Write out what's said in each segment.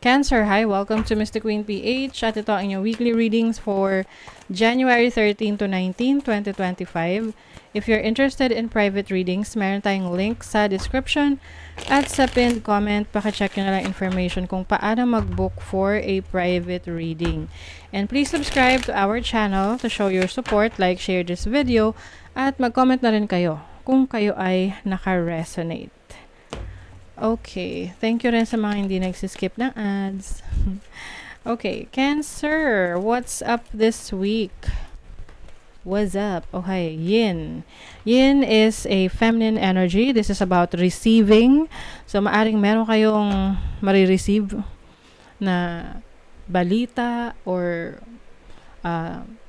Cancer, hi! Welcome to Mystic Queen PH at ito ang inyong weekly readings for January 13 to 19, 2025. If you're interested in private readings, meron tayong link sa description at sa pinned comment. Pakicheck nyo na lang information kung paano mag-book for a private reading. And please subscribe to our channel to show your support, like, share this video, at mag-comment na rin kayo kung kayo ay naka-resonate. Okay, thank you rin sa mga hindi nagsiskip ng ads. Okay, Cancer, what's up this week? What's up? Okay, Yin. Yin is a feminine energy. This is about receiving. So, maaring meron kayong marireceive na balita or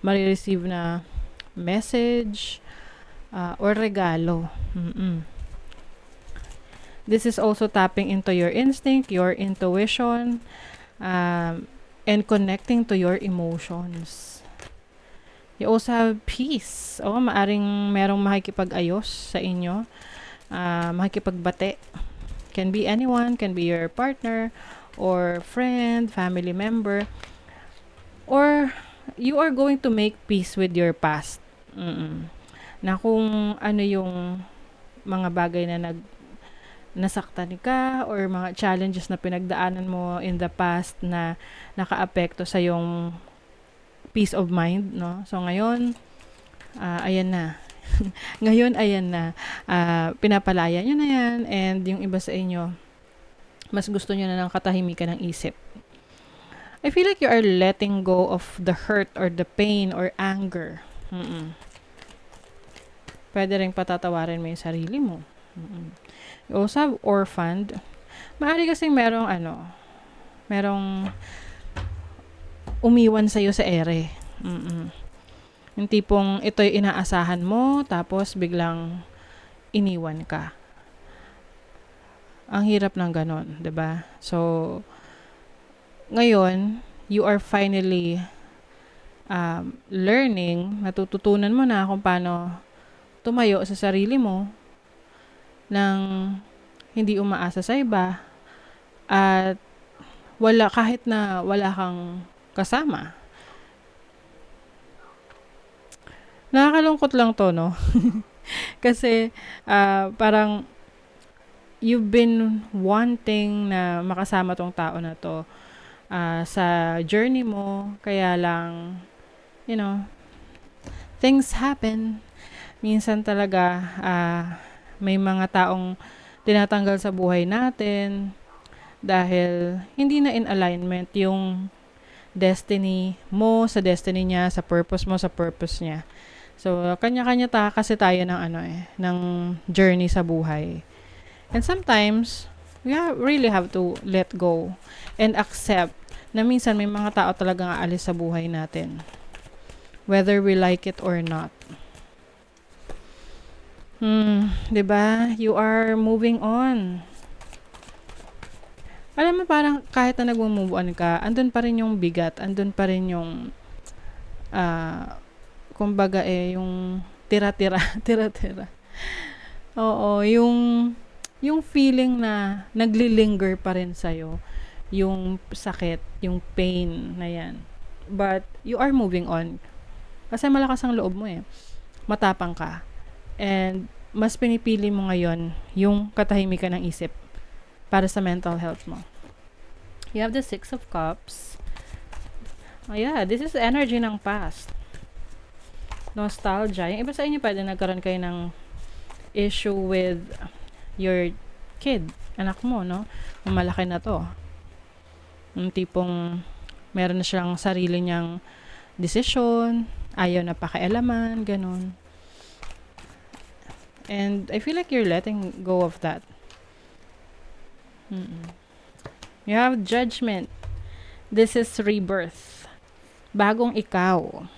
marireceive na message or regalo. This is also tapping into your instinct, your intuition, and connecting to your emotions. You also have peace. Maaring merong makikipag-ayos sa inyo, makikipagbate. Can be anyone, can be your partner, or friend, family member, or you are going to make peace with your past. Na kung ano yung mga bagay na nasaktan ka or mga challenges na pinagdaanan mo in the past na nakaapekto sa yung peace of mind, no? So ngayon, ayan na. Ngayon, ayan na. Pinapalaya nyo na yan, and yung iba sa inyo, mas gusto nyo na ng katahimikan ng isip. I feel like you are letting go of the hurt or the pain or anger. Pwede rin patatawarin mo yung sarili mo. You also have orphaned. Maaari kasing merong umiwan sa'yo sa ere. Yung tipong ito'y inaasahan mo, tapos biglang iniwan ka. Ang hirap ng ganon, 'di ba? So, ngayon, you are finally learning, natututunan mo na kung paano tumayo sa sarili mo nang hindi umaasa sa iba at kahit na wala kang kasama. Nakakalungkot lang to, no? Kasi parang you've been wanting na makasama tong tao na to sa journey mo, kaya lang, things happen. Minsan talaga may mga taong tinatanggal sa buhay natin dahil hindi na in alignment yung destiny mo sa destiny niya, sa purpose mo sa purpose niya. So, kanya-kanya kasi tayo ng journey sa buhay. And sometimes, we really have to let go and accept na minsan may mga tao talagang aalis sa buhay natin. Whether we like it or not. 'Di ba? You are moving on. Alam mo, parang kahit na nag-move on ka, andun pa rin yung bigat, andun pa rin yung kumbaga yung tira-tira. Oo, yung feeling na nagli-linger pa rin sa'yo, yung sakit, yung pain na yan. But you are moving on. Kasi malakas ang loob mo matapang ka. And mas pinipili mo ngayon yung katahimikan ng isip para sa mental health mo. You have the 6 of Cups. This is energy ng past. Nostalgia. Yung iba sa inyo pwede nagkaroon kayo ng issue with your kid, anak mo, no? Malaki na to. Yung tipong meron na siyang sarili niyang desisyon, ayaw na pakialaman, ganun. And I feel like you're letting go of that. You have Judgment. This is rebirth. Bagong ikaw.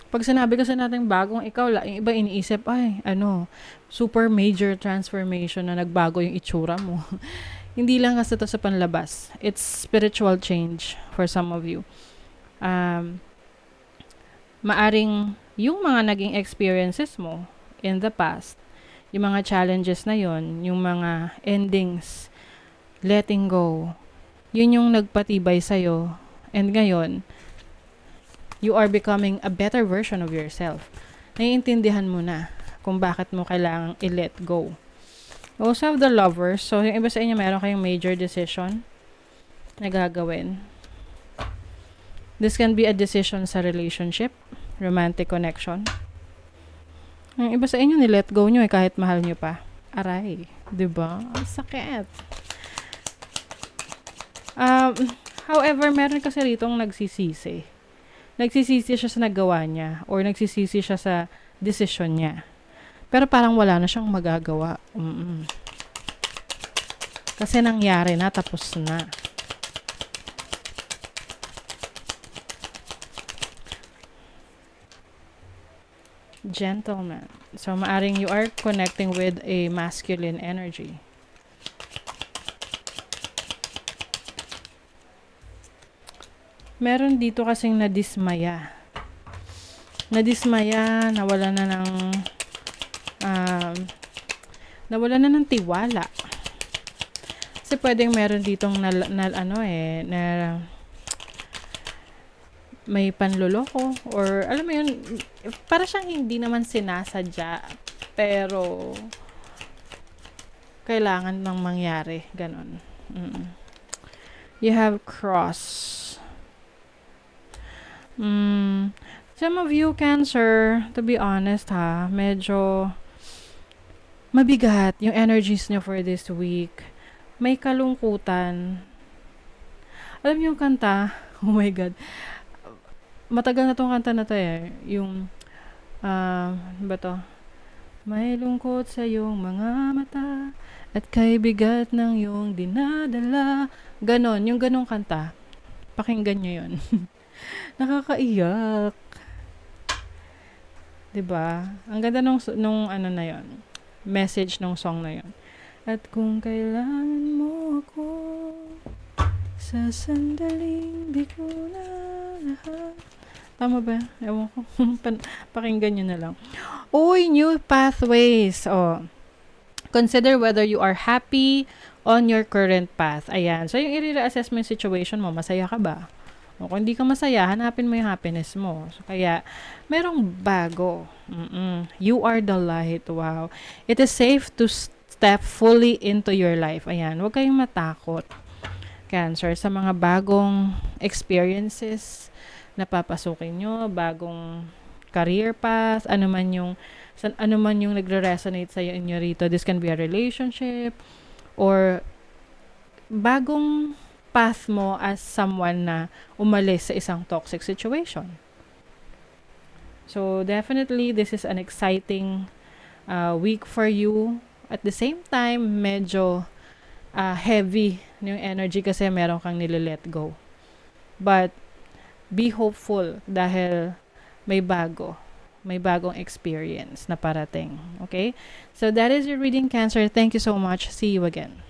Pag sinabi kasi natin bagong ikaw, yung iba iniisip, super major transformation na nagbago yung itsura mo. Hindi lang kasi ito sa panlabas. It's spiritual change for some of you. Maaring yung mga naging experiences mo in the past, yung mga challenges na yon, yung mga endings, letting go, Yun yung nagpatibay sa'yo. And ngayon, you are becoming a better version of yourself. Naiintindihan mo na kung bakit mo kailangang i-let go. You also have the lovers. So, yung iba sa inyo, meron kayong major decision na gagawin. This can be a decision sa relationship, romantic connection. Yung iba sa inyo, ni-let go nyo kahit mahal nyo pa. Aray. Diba? Ang sakit. However, meron kasi ritong nagsisisi. Nagsisisi siya sa nagawa niya or nagsisisi siya sa decision niya. Pero parang wala na siyang magagawa. Kasi nangyari na, tapos na. Gentleman. So, maaring you are connecting with a masculine energy. Meron dito kasing nadismaya. Nawala na ng tiwala. Kasi pwedeng meron ditong na may panloloko or alam mo yun, para siyang hindi naman sinasadya pero kailangan nang mangyari, ganon. You have cross. Some of you, Cancer, to be honest ha, medyo mabigat yung energies nyo for this week. May kalungkutan. Alam niyo yung kanta, oh my God, matagal na tong kanta na to eh, yung ba to? May lungkot sa iyong mga mata at kay bigat ng iyong dinadala. Ganon, yung ganong kanta. Pakinggan nyo yun. Nakakaiyak. 'Di ba? Ang ganda nung ano na 'yon. Message nung song na 'yon. At kung kailangan mo ako sa sandaling di ko na lahat. Tama ba? Ewan ko. Pakinggan nyo na lang. Uy, new pathways. Oh. Consider whether you are happy on your current path. Ayan. So, yung i-reassess mo yung situation mo, masaya ka ba? O, kung hindi ka masaya, hanapin mo yung happiness mo. So, kaya, merong bago. You are the light. Wow. It is safe to step fully into your life. Ayan. Huwag kayong matakot, Cancer, sa mga bagong experiences na papasukin nyo, bagong career path, ano man yung nagre-resonate sa inyo rito. This can be a relationship or bagong path mo as someone na umalis sa isang toxic situation. So, definitely, this is an exciting week for you. At the same time, medyo heavy yung energy kasi meron kang nile-let go. But, be hopeful dahil may bagong experience na parating. Okay? So, that is your reading, Cancer. Thank you so much. See you again.